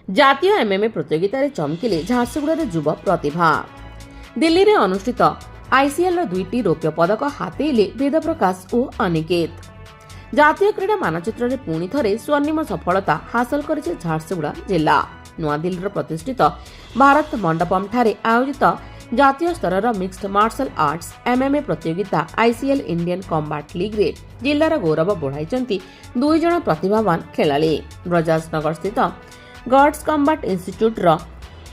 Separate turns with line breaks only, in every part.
ଜାତୀୟ ଏମ୍ଏମ୍ଏ ପ୍ରତିଯୋଗିତାରେ ଚମକିଲେ ଝାରସୁଗୁଡ଼ାର ଯୁବ ପ୍ରତିଭା। ଦିଲ୍ଲୀରେ ଅନୁଷ୍ଠିତ ଆଇସିଏଲ୍ର 2ଟି ରୌପ୍ୟ ପଦକ ହାତେଇଲେ ବେଦପ୍ରକାଶ ଓ ଅନିକେତ। ଜାତୀୟ କ୍ରୀଡ଼ା ମାନଚିତ୍ରରେ ପୁଣି ଥରେ ସ୍ୱର୍ଣ୍ଣିମ ସଫଳତା ହାସଲ କରିଛି ଝାରସୁଗୁଡ଼ା ଜିଲ୍ଲା। ନୂଆଦିଲ୍ଲୀର ପ୍ରତିଷ୍ଠିତ ଭାରତ ମଣ୍ଡପମ୍ଠାରେ ଆୟୋଜିତ ଜାତୀୟ ସ୍ତରର ମିକ୍ସଡ ମାର୍ଶାଲ ଆର୍ଟସ ଏମ୍ଏମ୍ଏ ପ୍ରତିଯୋଗିତା ଆଇସିଏଲ୍ ଇଣ୍ଡିଆନ୍ କମ୍ବାଟ୍ ଲିଗ୍ରେ ଜିଲ୍ଲାର ଗୌରବ ବଢ଼ାଇଛନ୍ତି 2 ଜଣ ପ୍ରତିଭାବାନ ଖେଳାଳି। ବ୍ରଜାଜନଗରସ୍ଥିତ ଗଡ୍ସ କମ୍ବାଟ୍ ଇନଷ୍ଟିଚ୍ୟୁଟ୍ର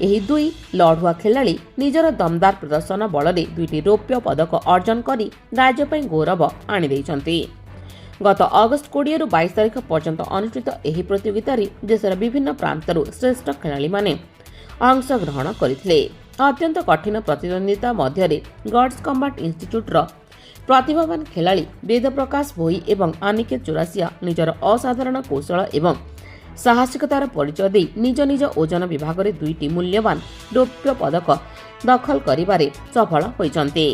ଏହି 2 ଲଢୁଆ ଖେଳାଳି ନିଜର ଦମଦାର ପ୍ରଦର୍ଶନ ବଳରେ 2ଟି ରୌପ୍ୟ ପଦକ ଅର୍ଜନ କରି ରାଜ୍ୟ ପାଇଁ ଗୌରବ ଆଣିଦେଇଛନ୍ତି। ଗତ ଅଗଷ୍ଟ 20ରୁ 22 ତାରିଖ ପର୍ଯ୍ୟନ୍ତ ଅନୁଷ୍ଠିତ ଏହି ପ୍ରତିଯୋଗିତାରେ ଦେଶର ବିଭିନ୍ନ ପ୍ରାନ୍ତରୁ ଶ୍ରେଷ୍ଠ ଖେଳାଳିମାନେ ଅଂଶଗ୍ରହଣ କରିଥିଲେ। ଅତ୍ୟନ୍ତ କଠିନ ପ୍ରତିଦ୍ୱନ୍ଦିତା ମଧ୍ୟରେ ଗଡ୍ସ କମ୍ବାଟ୍ ଇନଷ୍ଟିଚ୍ୟୁଟ୍ର ପ୍ରତିଭାବାନ ଖେଳାଳି ବେଦପ୍ରକାଶ ଭୋଇ ଏବଂ ଅନିକେତ ଚୌରାସିଆ ନିଜର ଅସାଧାରଣ କୌଶଳ ଏବଂ ସାହସିକତାର ପରିଚୟ ଦେଇ ନିଜ ନିଜ ଓଜନ ବିଭାଗରେ 2ଟି ମୂଲ୍ୟବାନ ରୌପ୍ୟ ପଦକ ଦଖଲ କରିବାରେ ସଫଳ ହୋଇଛନ୍ତି।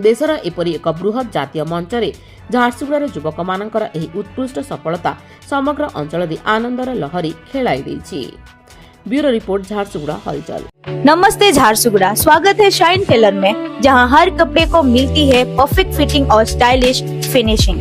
ଦେଶର ଏପରି ଏକ ବୃହତ୍ ଜାତୀୟ ମଞ୍ଚରେ ଝାରସୁଗୁଡ଼ାର ଯୁବକମାନଙ୍କର ଏହି ଉତ୍କୃଷ୍ଟ ସଫଳତା ସମଗ୍ର ଅଞ୍ଚଳରେ ଆନନ୍ଦର ଲହରୀ ଖେଳାଇ ଦେଇଛି। ब्यूरो रिपोर्ट झारसुगुड़ा हलचल।
नमस्ते झारसुगुड़ा, स्वागत है शाइन टेलर में, जहां हर कपड़े को मिलती है परफेक्ट फिटिंग और स्टाइलिश फिनिशिंग।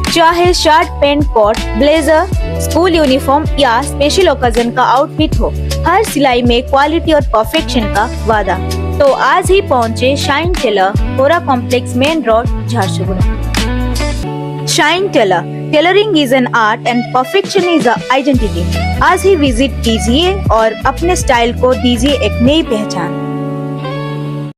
चाहे shirt, pant, coat, blazer, school uniform या स्पेशल ओकेजन का आउटफिट हो, हर सिलाई में क्वालिटी और परफेक्शन का वादा। तो आज ही पहुंचे shine tailor, Kora complex, main road, Jharsuguda. Shine tailor, tailoring is an art and perfection is a identity. आज ही विजिट कीजिए और अपने स्टाइल को दीजिए एक नई पहचान।